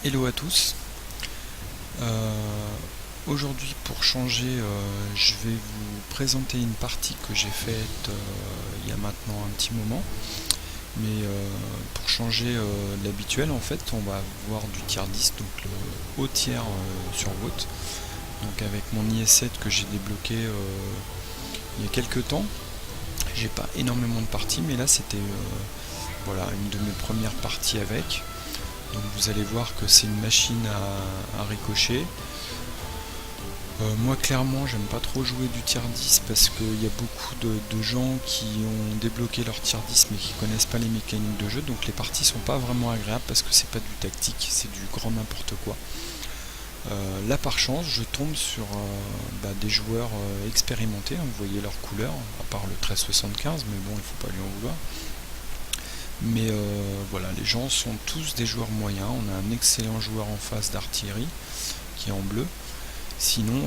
Hello à tous. Aujourd'hui, pour changer, je vais vous présenter une partie que j'ai faite il y a maintenant un petit moment. Mais pour changer l'habituel, en fait, on va voir du tier 10, donc le haut tiers sur vote. Donc avec mon IS7 que j'ai débloqué il y a quelques temps. J'ai pas énormément de parties, mais là c'était voilà, une de mes premières parties avec. Donc vous allez voir que c'est une machine à ricocher. Moi clairement j'aime pas trop jouer du tier 10 parce qu'il y a beaucoup de gens qui ont débloqué leur tier 10 mais qui connaissent pas les mécaniques de jeu, donc les parties sont pas vraiment agréables parce que c'est pas du tactique, c'est du grand n'importe quoi. Là par chance je tombe sur des joueurs expérimentés, hein, vous voyez leur couleur, à part le 1375, mais bon il faut pas lui en vouloir. Mais voilà, les gens sont tous des joueurs moyens. On a un excellent joueur en face d'artillerie qui est en bleu. Sinon,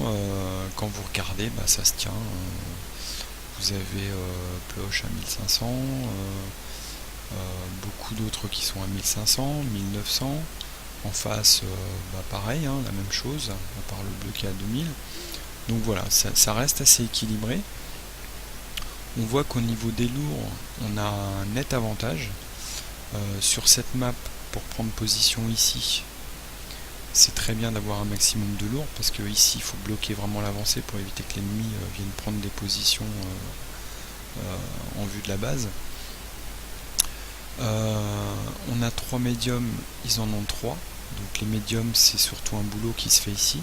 quand vous regardez, ça se tient. Vous avez Ploche à 1500, beaucoup d'autres qui sont à 1500, 1900. En face, pareil, hein, la même chose, à part le bleu qui est à 2000. Donc voilà, ça reste assez équilibré. On voit qu'au niveau des lourds, on a un net avantage. Sur cette map, pour prendre position ici, c'est très bien d'avoir un maximum de lourds parce que ici il faut bloquer vraiment l'avancée pour éviter que l'ennemi vienne prendre des positions en vue de la base. On a 3 médiums, ils en ont 3. Donc les médiums c'est surtout un boulot qui se fait ici.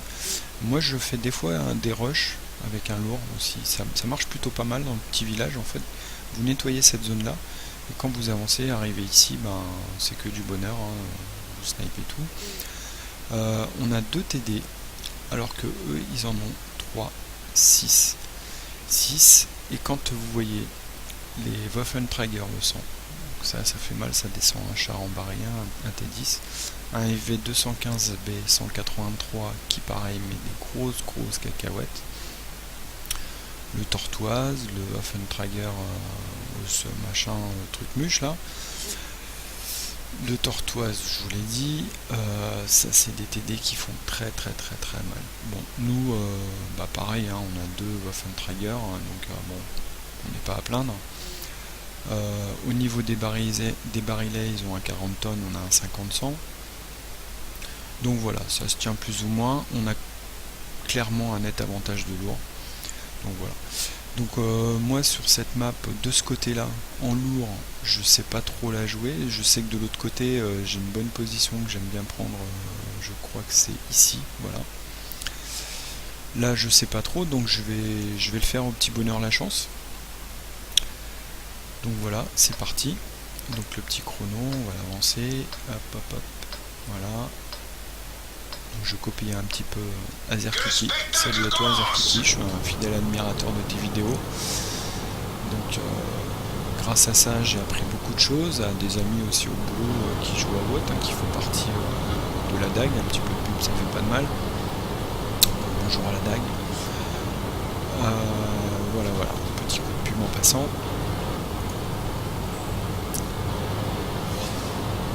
Moi je fais des fois des rushs avec un lourd aussi, ça marche plutôt pas mal dans le petit village en fait. Vous nettoyez cette zone là et quand vous avancez, arrivez ici, c'est que du bonheur, hein, vous snipez tout. On a 2 TD alors que eux ils en ont 3, 6. Et quand vous voyez les Waffenträger le sang, ça fait mal, ça descend un char embarré, un T10, un FV 215B 183 qui pareil met des grosses cacahuètes, le Tortoise, le Waffenträger, ce machin truc muche là, le Tortoise je vous l'ai dit, ça c'est des TD qui font très mal. Bon, nous pareil, hein, on a 2 Waffenträger, hein, donc on n'est pas à plaindre. Au niveau des barilets, ils ont un 40 tonnes, on a un 50-100. Donc voilà, ça se tient plus ou moins. On a clairement un net avantage de lourd. Donc voilà. Donc moi sur cette map, de ce côté-là, en lourd, je sais pas trop la jouer. Je sais que de l'autre côté, j'ai une bonne position que j'aime bien prendre. Je crois que c'est ici, voilà. Là je sais pas trop, donc je vais le faire au petit bonheur la chance. Donc voilà, c'est parti. Donc le petit chrono, on va l'avancer. Hop, voilà. Donc je copie un petit peu Azerkiki. Salut à toi Azerkiki, je suis un fidèle admirateur de tes vidéos. Donc grâce à ça, j'ai appris beaucoup de choses, à des amis aussi au boulot qui jouent à WOT, hein, qui font partie de la DAG. Un petit peu de pub, ça fait pas de mal. Bonjour à la DAG. Voilà, petit coup de pub en passant.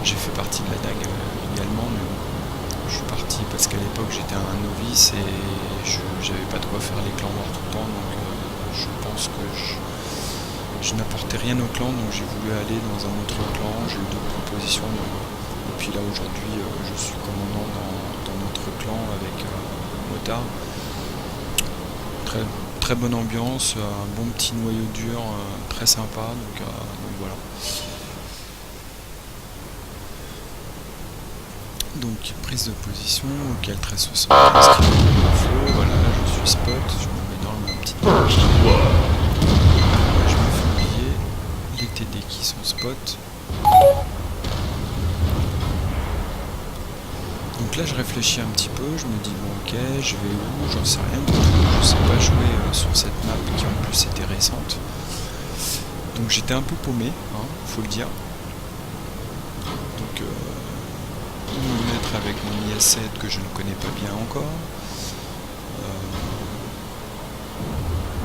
J'ai fait partie de la DAG également, mais bon, je suis parti parce qu'à l'époque j'étais un novice et j'avais pas de quoi faire les clans noirs tout le temps, donc je pense que je n'apportais rien au clan, donc j'ai voulu aller dans un autre clan. J'ai eu d'autres propositions, et puis là aujourd'hui je suis commandant dans notre clan avec Motard. Très bonne ambiance, un bon petit noyau dur, très sympa, donc voilà. Donc prise de position, ok, 1375 km d'info, voilà, je suis spot, je me mets dans ma petite je me fais oublier, les TD qui sont spot. Donc là je réfléchis un petit peu, je me dis bon ok, je vais où, j'en sais rien du tout, je sais pas jouer sur cette map qui en plus était récente. Donc j'étais un peu paumé, hein, faut le dire. Donc me mettre avec mon IS7 que je ne connais pas bien encore,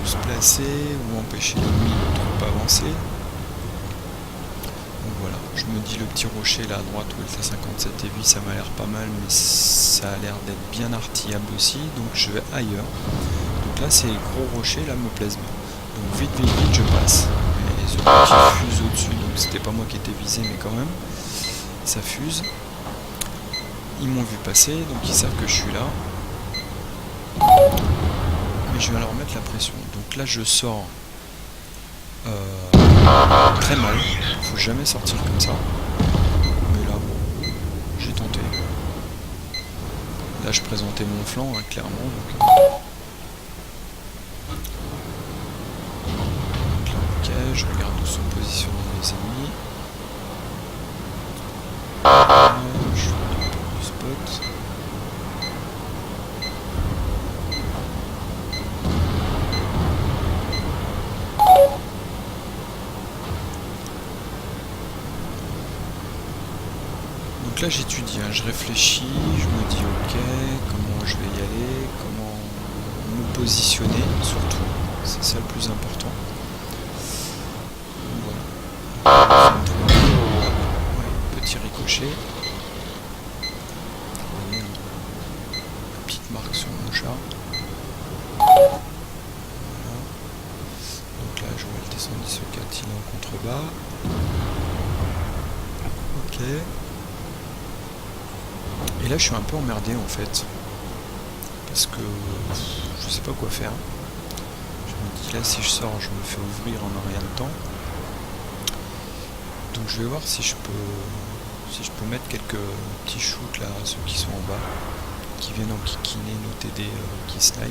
où se placer, où empêcher l'ennemi de trop avancer. Donc voilà, je me dis le petit rocher là à droite où est le T57 Heavy, ça m'a l'air pas mal, mais ça a l'air d'être bien artillable aussi, donc je vais ailleurs. Donc là ces gros rochers là me plaisent bien. Donc vite je passe. Et ce petit fuse au-dessus, donc c'était pas moi qui étais visé, mais quand même, ça fuse. Ils m'ont vu passer, donc ils savent que je suis là. Mais je vais leur mettre la pression. Donc là je sors très mal, faut jamais sortir comme ça. Mais là, bon, j'ai tenté. Là je présentais mon flanc, hein, clairement. Donc là, ok, je regarde où sont positionnés les ennemis. Je fais du spot. Donc là j'étudie, hein, je réfléchis, je me dis ok, comment je vais y aller, comment me positionner surtout, c'est ça le plus important. Voilà. Ouais, petit ricochet. Vous voyez, une petite marque sur mon chat. Voilà. Donc là je vois le T114, il est en contrebas. Ok. Et là je suis un peu emmerdé en fait, parce que je sais pas quoi faire. Je me dis là si je sors je me fais ouvrir en un rien de temps. Donc je vais voir si je peux mettre quelques petits shoots là, ceux qui sont en bas, qui viennent enquiquiner nos TD qui snipe.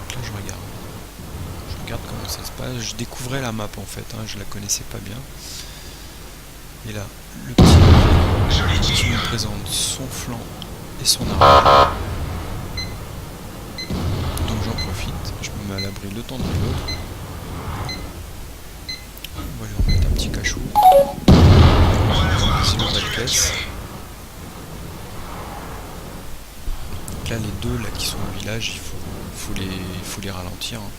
Donc là je regarde comment ça se passe. Je découvrais la map en fait, hein, je la connaissais pas bien. Et là, le petit qui me présente son flanc et son arme. Donc j'en profite, je me mets à l'abri le temps de l'autre. On va lui remettre un petit cachot. C'est une belle caisse. Donc là les deux là qui sont au village, il faut les ralentir. Hein.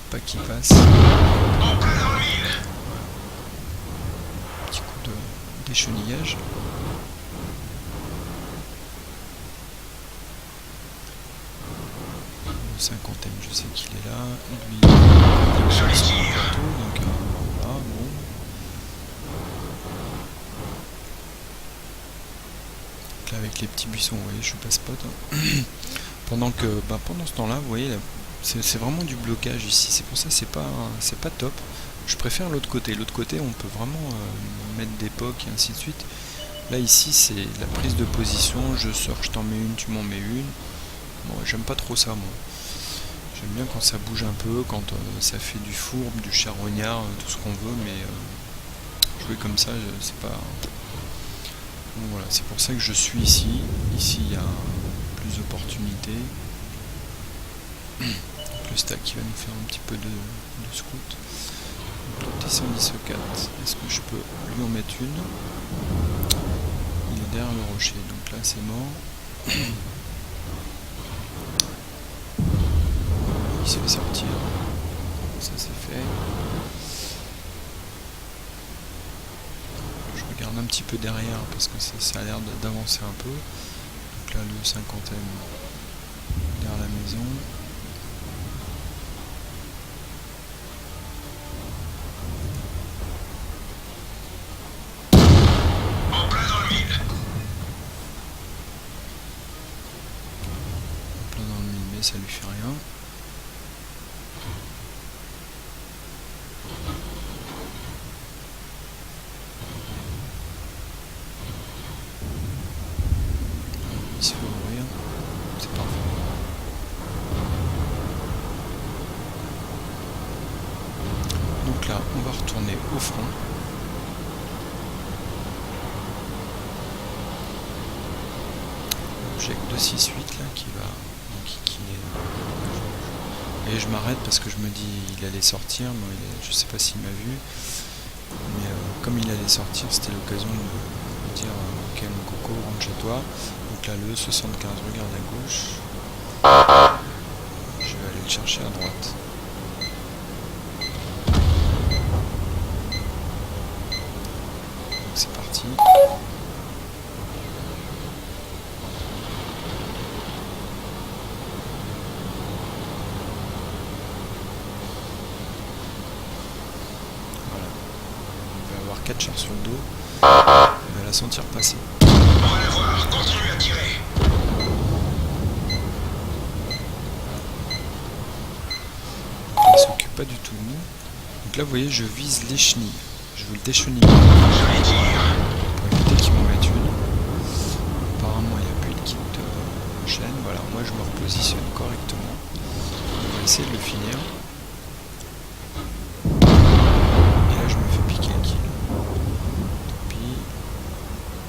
Faut pas qu'ils passent. Petit coup d'échenillage. Le 50e, je sais qu'il est là. Lui, il est sur son plateau, donc voilà, bon. Donc là, avec les petits buissons, vous voyez, je suis pas spot. Hein. Pendant ce temps-là, vous voyez, c'est vraiment du blocage ici. C'est pour ça, c'est pas top. Je préfère l'autre côté. L'autre côté, on peut vraiment mettre des pocs et ainsi de suite. Là, ici, c'est la prise de position. Je sors, je t'en mets une, tu m'en mets une. Bon, j'aime pas trop ça, moi. J'aime bien quand ça bouge un peu, quand ça fait du fourbe, du charognard, tout ce qu'on veut, mais jouer comme ça, c'est pas... Donc voilà, c'est pour ça que je suis ici. Ici, il y a plus d'opportunités. Le stack qui va nous faire un petit peu de scout. Donc, le T114, est-ce que je peux lui en mettre une? Il est derrière le rocher, donc là c'est mort. Il se fait sortir. Ça c'est fait. Je regarde un petit peu derrière parce que ça a l'air d'avancer un peu. Donc là le 50e derrière la maison. Ça lui fait rien. Il se fait ouvrir. C'est parfait. Donc là, on va retourner au front. L'object 268 là qui va... Et je m'arrête parce que je me dis il allait sortir, moi, je sais pas s'il m'a vu, mais comme il allait sortir, c'était l'occasion de me dire ok mon coco, rentre chez toi. Donc là le 75 regarde à gauche, je vais aller le chercher à droite. c'est parti. Voilà. On va avoir 4 chars sur le dos. On va la sentir passer. On va la voir, continue à tirer. Elle s'occupe pas du tout de nous. Donc là vous voyez je vise les chenilles. Je veux le décheniller. Je les tire. Pour éviter qu'ils m'en mettent une. Apparemment il n'y a plus de kit de chaîne. Voilà, moi je me repositionne correctement. On va essayer de le finir. Et là je me fais piquer le kill. Tant pis.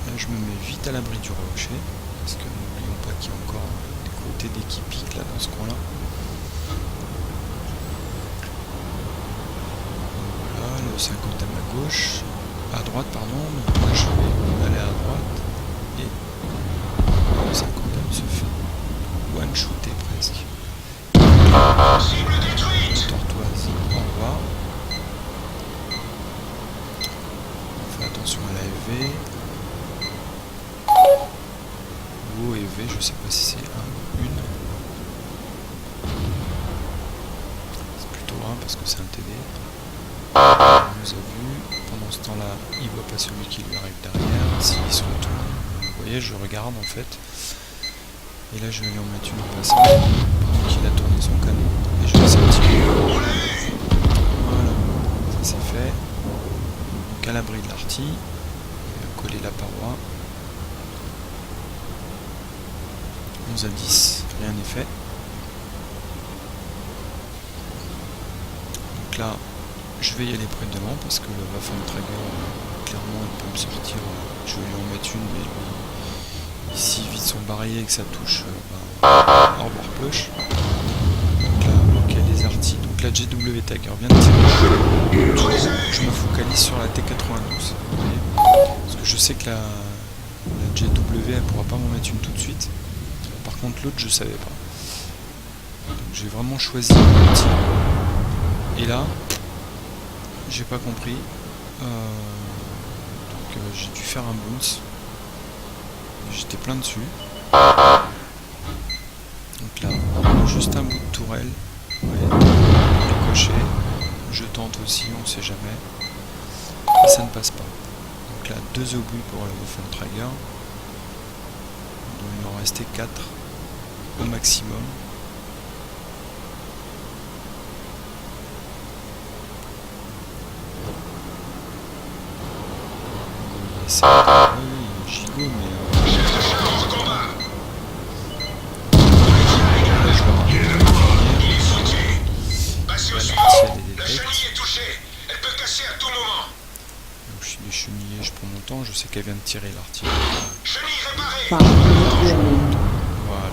Là je me mets vite à l'abri du rocher. Parce que n'oublions pas qu'il y a encore des côtés dès qui piquent là dans ce coin là. Le 50 à ma gauche, à droite pardon, donc moi je vais aller à droite et le 50 me se fait one-shooter presque. Cible détruite. Tortoise, au revoir. On fait attention à la EV. Ou EV, je sais pas si c'est un ou une. C'est plutôt un parce que c'est un TD. On nous a vu, pendant ce temps-là, il voit pas celui qui lui arrive derrière, s'il se retourne, vous voyez, je regarde en fait, et là je vais lui en mettre une en passant, pendant qu'il a tourné son canon, et je vais sortir. Voilà, ça c'est fait, donc à l'abri de l'artille, il va coller la paroi, 11 à 10, rien n'est fait, donc là, je vais y aller près de devant parce que le Waffentrager, clairement, il peut me sortir. Je vais lui en mettre une, mais lui, s'il vide son barillet et que ça touche, au revoir plush. Donc là, ok, les artis. Donc la JW Tiger vient de tirer. Je me focalise sur la T92. Vous voyez, parce que je sais que la JW, elle pourra pas m'en mettre une tout de suite. Par contre, l'autre, je savais pas. Donc j'ai vraiment choisi le tir. Et là, j'ai pas compris, donc j'ai dû faire un bounce, j'étais plein dessus, donc là, juste un bout de tourelle, ouais, ricochet, je tente aussi, on sait jamais, et ça ne passe pas, donc là, 2 obus pour le Waffentrager, donc il en restait 4 au maximum. C'est oui, gigot, mais là, je Il est foutu. Passez au la suivant. partie elle est La détecte. chenille est touchée. Elle peut casser à tout moment. Donc je suis déchenillé, je prends mon temps, je sais qu'elle vient de tirer l'artillerie. Chenille réparée. Par virtuellement. Voilà.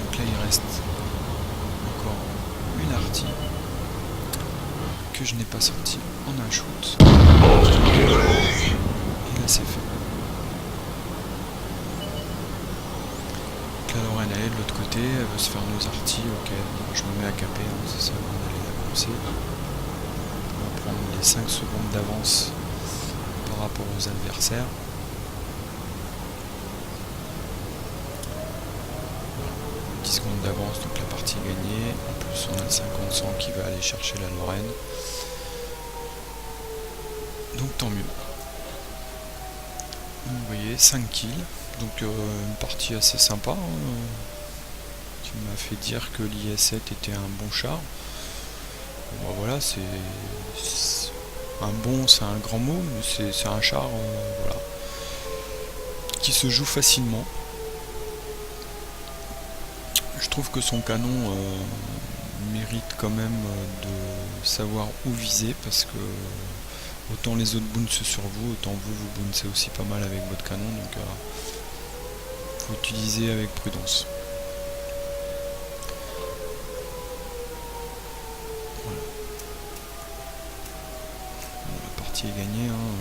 Donc là il reste encore une artille que je n'ai pas sortie en un shoot. Et là c'est fait. Donc la Lorraine elle est de l'autre côté, elle veut se faire nos artilles, ok, je me mets à caper, hein, c'est ça, on va aller la lancer. On va prendre les 5 secondes d'avance par rapport aux adversaires. 10 secondes d'avance, donc la partie est gagnée. En plus, on a le 50-100 qui va aller chercher la Lorraine. Donc tant mieux. Vous voyez, 5 kills. Donc une partie assez sympa. Hein, qui m'a fait dire que l'IS-7 était un bon char. Bon, bah, voilà, c'est un bon, c'est un grand mot, mais c'est un char voilà, qui se joue facilement. Je trouve que son canon mérite quand même de savoir où viser, parce que autant les autres bouncent sur vous, autant vous bouncez aussi pas mal avec votre canon, donc faut utiliser avec prudence. Voilà. Bon, la partie est gagnée, hein.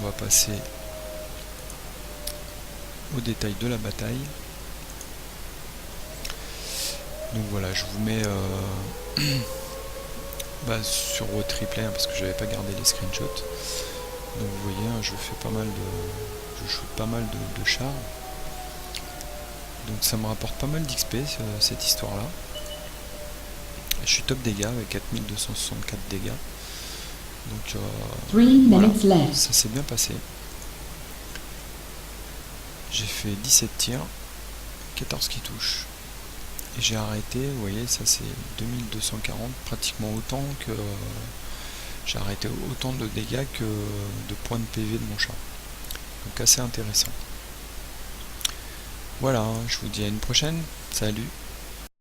On va passer au détail de la bataille. Donc voilà, je vous mets sur Replay parce que j'avais pas gardé les screenshots. Donc vous voyez, je fais pas mal je shoot pas mal de chars. Donc ça me rapporte pas mal d'XP cette histoire là. Je suis top dégâts avec 4264 dégâts. Donc voilà, ça s'est bien passé. J'ai fait 17 tirs, 14 qui touchent. Et j'ai arrêté, vous voyez, ça c'est 2240, pratiquement autant que... j'ai arrêté autant de dégâts que de points de PV de mon char. Donc assez intéressant. Voilà, je vous dis à une prochaine. Salut!